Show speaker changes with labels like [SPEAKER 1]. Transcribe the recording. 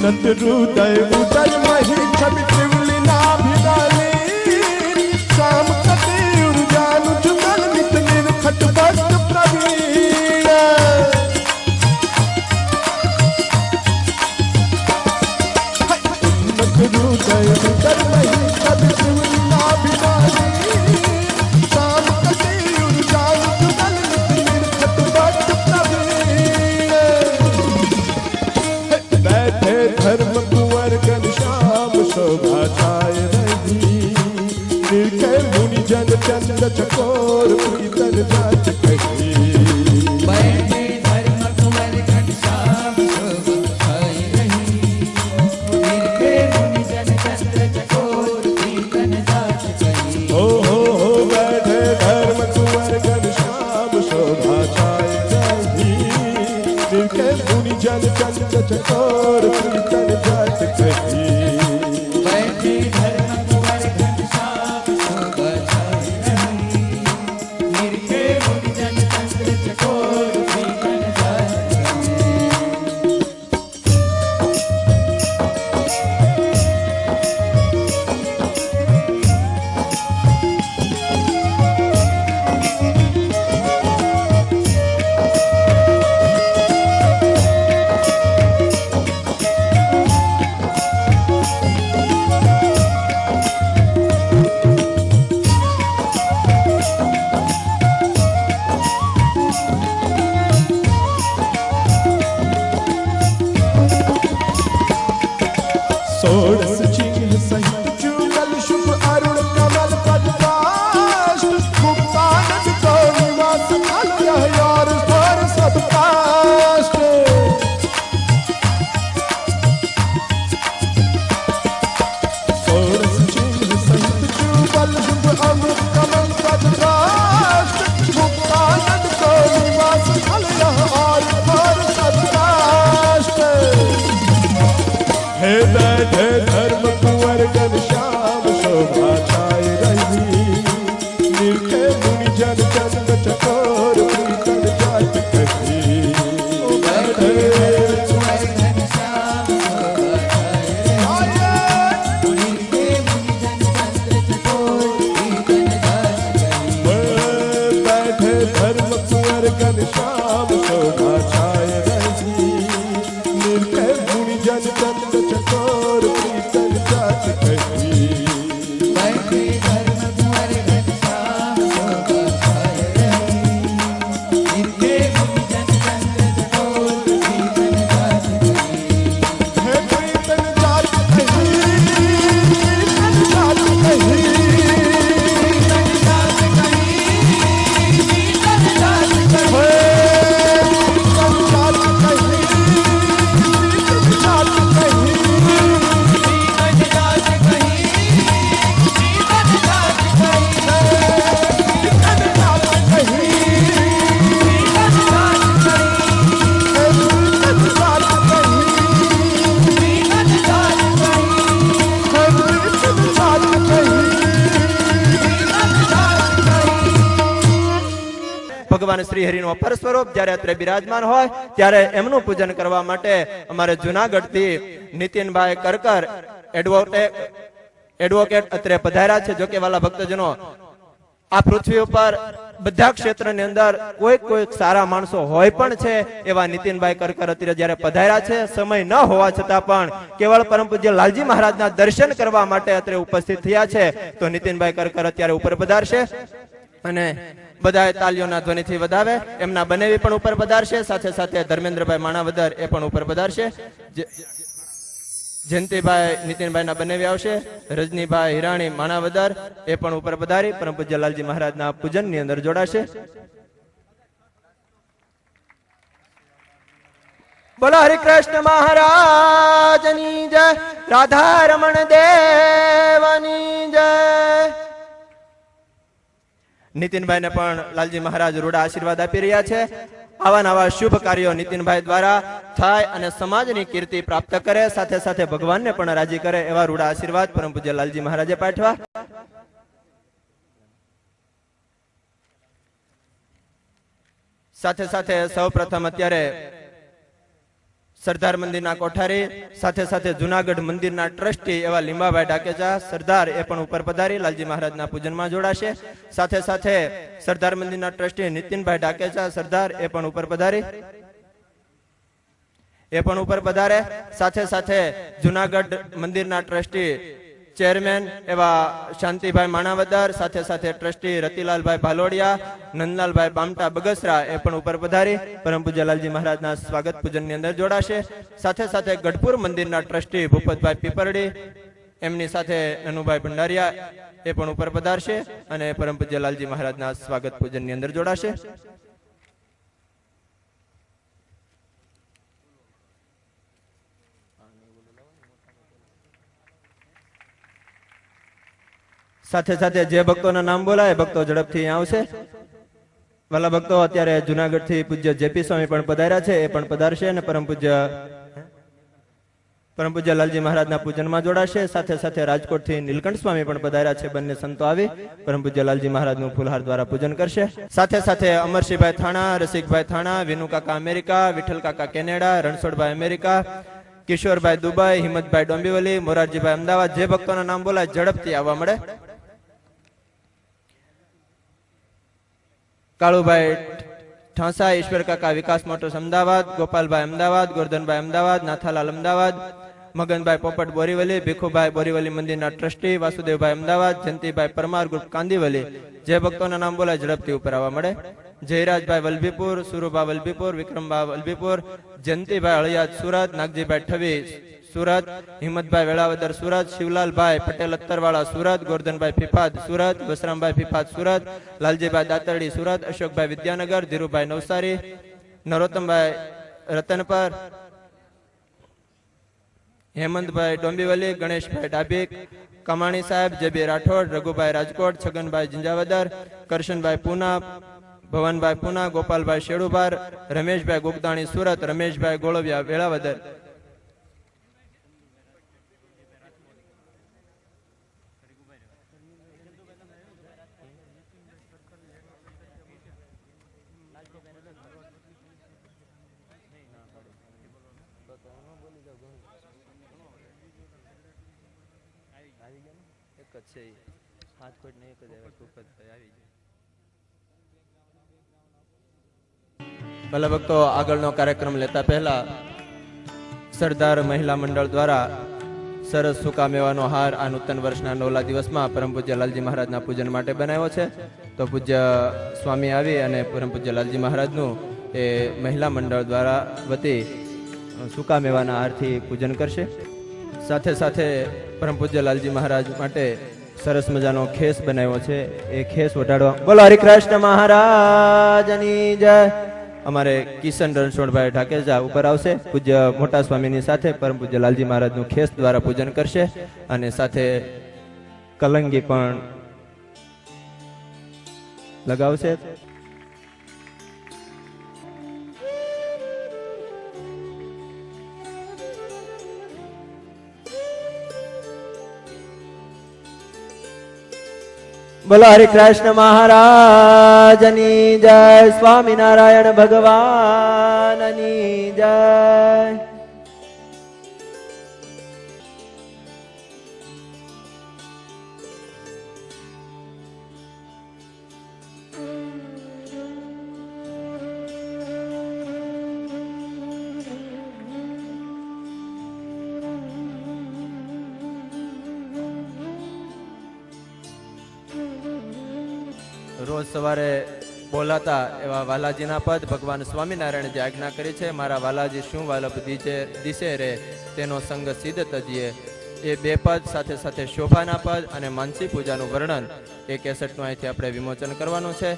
[SPEAKER 1] हृदय उदय मही छवि त्रिवली नाभिगाली शाम कटे उर्जान जुगल नित निर्खट भक्त प्रवीण हृदय उदय मही छवि त्रिवली नाभिगाली शाम कटे उर्जान जुगल नित निर्खट भक्त प्रवीण बैठे धर्म कुंवर घनश्याम शोभा छाय रही निर्भय मुनि जन चंद चकोर प्रीतन जात कही
[SPEAKER 2] बैठे धर्म कुंवर घनश्याम शोभा छाय रही निर्भय मुनि जन चंद चकोर प्रीतन जात कही
[SPEAKER 1] हो बैठे धर्म कुंवर घनश्याम शोभा छाय रही निर्भय मुनि जन चंद चकोर प्रीतन जात कही
[SPEAKER 2] बैठे धर्म कुंवर घनश्याम शोभा छाय रही निर्भय मुनि जन चंद चकोर प्रीतन जात
[SPEAKER 1] सोडस चिन्ह सहित जुगल शुभ अरुण कमल पदकाश मुक्तानंद को निवास फल यह यार स्वर सब काष्ठ सोडस चिन्ह सहित जुगल शुभ अरुण कमल पदकाश मुक्तानंद को निवास फल यह यार स्वर सब काष्ठ हे बैठे धर्म कुंवर घनश्याम शोभा छाय रही निर्भय मुनि जन चंद चकोर प्रीतन जात कही
[SPEAKER 2] बैठे कुंवर घनश्याम शोभा छाय रही निर्भय मुनि जन चंद चकोर प्रीतन जात कही
[SPEAKER 1] बैठे धर्म कुंवर घनश्याम शोभा छाय रही निर्भय मुनि जन चंद चकोर प्रीतन जात कही
[SPEAKER 2] बैठे धर्म कुंवर घनश्याम शोभा छाय रही निर्भय मुनि जन चंद चकोर प्रीतन जात कही
[SPEAKER 1] हे प्रीतन जात कही प्रीतन जात कही
[SPEAKER 2] प्रीतन जात कही प्रीतन जात कही
[SPEAKER 1] हे प्रीतन जात कही प्रीतन जात कही
[SPEAKER 2] प्रीतन जात कही प्रीतन जात कही
[SPEAKER 1] प्रीतन जात कही
[SPEAKER 2] प्रीतन जात कही
[SPEAKER 1] हे प्रीतन जात कही
[SPEAKER 2] प्रीतन जात कही
[SPEAKER 1] हे प्रीतन जात कही
[SPEAKER 3] ભગવાન શ્રી હરિનું અપર સ્વરૂપ જ્યારે અત્રે બિરાજમાન હોય ત્યારે એમનું પૂજન કરવા માટે અમારે જુનાગઢથી નીતિનભાઈ કરકર એડવોકેટ અત્રે પધાર્યા છે. જો કે વાલા ભક્તજનો, આ પૃથ્વી ઉપર બધા ક્ષેત્રની અંદર કોઈક સારા માણસો હોય પણ છે. એવા નીતિનભાઈ કરકર અત્યારે જ્યારે પધાર્યા છે, સમય ન હોવા છતાં પણ કેવળ પરમ પૂજ્ય લાલજી મહારાજના દર્શન કરવા માટે અત્રે ઉપસ્થિત થયા છે. તો નીતિનભાઈ કરકર અત્યારે ઉપર પધારશે અને બધાએ તાલીઓના ધ્વનિથી વધાવે. એમના બનેવી પણ ઉપર પધારશે, સાથે સાથે ધર્મેન્દ્રભાઈ માણાવદર એ પણ ઉપર પધારશે. જયંતિભાઈ નીતિનભાઈના બનેવી આવશે. રજનીભાઈ હિરાણી માણાવદર એ પણ ઉપર પધારી પરમ પૂજ્ય લાલજી મહારાજના પૂજનની અંદર જોડાશે. બોલો હરિકૃષ્ણ મહારાજની જય, રાધા રમણ દેવની જય. નીતિનભાઈને પણ લાલજી મહારાજ રૂડા આશીર્વાદ આપી રહ્યા છે. આવા નવા શુભ કાર્યો નીતિનભાઈ દ્વારા થાય અને સમાજની કીર્તિ પ્રાપ્ત કરે, સાથે સાથે ભગવાનને પણ રાજી કરે એવા રૂડા આશીર્વાદ પરમ પૂજ્ય લાલજી મહારાજે પાઠવા. સાથે સાથે સૌ પ્રથમ અત્યારે સરદાર મંદિરના કોઠારી, સાથે સાથે જુનાગઢ મંદિરના ટ્રસ્ટી એવા લીંબાભાઈ ડાકેચા સરદાર એ પણ ઉપર પધારી લાલજી મહારાજના પૂજનમાં જોડાશે. સાથે સાથે સરદાર મંદિરના ટ્રસ્ટી નીતિનભાઈ ડાકેચા સરદાર એ પણ ઉપર પધારી પધારે. સાથે સાથે જુનાગઢ મંદિરના ટ્રસ્ટી ચેરમેન એવા શાંતિભાઈ માણાવદર, સાથે સાથે ટ્રસ્ટી રતિલાલભાઈ ભાલોડિયા, નંદલાલભાઈ બામટા બગસરા એ પણ ઉપર પધારી પરમ પૂજ્ય લાલજી મહારાજના સ્વાગત પૂજનની અંદર જોડાશે. સાથે સાથે ગઢપુર મંદિરના ટ્રસ્ટી ભૂપતભાઈ પીપરડી, એમની સાથે નનુભાઈ ભંડારિયા એ પણ ઉપર પધારશે અને પરમ પૂજ્ય લાલજી મહારાજના સ્વાગત પૂજનની અંદર જોડાશે. સાથે સાથે જે ભક્તોના નામ બોલાય ભક્તો ઝડપથી અહીંયા આવશે. વાલા ભક્તો, અત્યારે જુનાગઢ થી પૂજ્ય જેપી સ્વામી પણ પધાર્યા છે, એ પણ પધારશે અને પરમ પૂજ્ય લાલજી મહારાજના પૂજનમાં જોડાશે. સાથે સાથે રાજકોટ થી નીલકંઠ સ્વામી પણ પધાર્યા છે. બંને સંતો આવી પરમ પૂજ્ય લાલજી મહારાજનું ફૂલહાર દ્વારા પૂજન કરશે. સાથે સાથે અમરસિંહભાઈ થાણા, રસિકભાઈ થાણા, વિનુ કાકા અમેરિકા, વિઠ્ઠલ કાકા કેનેડા, રણછોડભાઈ અમેરિકા, કિશોરભાઈ દુબઈ, હિંમતભાઈ ડોંબીવલી, મોરારજીભાઈ અમદાવાદ. જે ભક્તોના નામ બોલાય ઝડપથી આવવા મળે. કાળુભાઈ ઠાંસા, ઈશ્વર કાકા વિકાસ મોટર્સ અમદાવાદ, ગોપાલભાઈ અમદાવાદ, ગોરધનભાઈ અમદાવાદ, નાથાલાલ અમદાવાદ, મગનભાઈ પોપટ બોરીવલી, ભીખુભાઈ બોરીવલી મંદિરના ટ્રસ્ટી, વાસુદેવભાઈ અમદાવાદ, જયંતિભાઈ પરમાર ગ્રુપ કાંદીવલી. જે ભક્તોના નામ બોલાય ઝડપથી ઉપર આવવા મળે. જયરાજભાઈ વલભીપુર, સુરુભા વલભીપુર, વિક્રમભા વલભીપુર, જયંતિભાઈ અળિયાદ સુરત, નાગજીભાઈ ઠવી સુરત, હિંમતભાઈ વેળાવદર સુરત, શિવલાલભાઈ પટેલ અત્તરવાળા સુરત, ગોરધનભાઈ ફિફાદ સુરત, વસરામભાઈ ફિફાદ સુરત, લાલજીભાઈ દાતરડી સુરત, અશોકભાઈ વિદ્યાનગર, ધીરુભાઈ નવસારી, નરોત્તમભાઈ રતનપર, હેમંતભાઈ ડોંબીવલી, ગણેશભાઈ ડાભીક, કમાણી સાહેબ, જેબી રાઠોડ, રઘુભાઈ રાજકોટ, છગનભાઈ જિંજાવદર, કરશનભાઈ પૂના, ભવનભાઈ પૂના, ગોપાલભાઈ શેડુભાર, રમેશભાઈ ગુગદાણી સુરત, રમેશભાઈ ગોળવિયા વેળાવદર. ભલે ભક્તો, આગળનો કાર્યક્રમ લેતા પહેલા સરદાર મહિલા મંડળ દ્વારા સરસ સૂકા મેવાનો હાર આ નૂતન વર્ષના 9લા દિવસમાં પરમ પૂજ્ય લાલજી મહારાજના પૂજન માટે બનાવ્યો છે. તો પૂજ્ય સ્વામી આવી અને પરમ પૂજ્ય લાલજી મહારાજનું એ મહિલા મંડળ દ્વારા વતી સૂકા મેવાના હારથી પૂજન કરશે. સાથે સાથે પરમ પૂજ્ય લાલજી મહારાજ માટે સરસ મજાનો ખેસ બનાવ્યો છે. એ ખેસ વટાડવા બોલો હરિકૃષ્ણ મહારાજની જય. અમારે કિશન રણછોડભાઈ ઢાકેજા ઉપર આવશે. પૂજ્ય મોટા સ્વામીની સાથે પરમ પૂજ્ય લાલજી મહારાજનું ખેસ દ્વારા પૂજન કરશે અને સાથે કલંગી પણ લગાવશે. બોલો હરિકૃષ્ણ મહારાજની જય. સ્વામિનારાયણ ભગવાનની જય. રોજ સવારે બોલાતા એવા વાલાજીના પદ ભગવાન સ્વામિનારાયણ જે આજ્ઞા કરી છે, મારા વાલાજી શું વાલપ દિશે રે તેનો સંગ સિદ્ધ તજીએ. એ બે પદ સાથે સાથે શોભાના પદ અને માનસી પૂજાનું વર્ણન એ 61નું અહીંથી આપણે વિમોચન કરવાનું છે.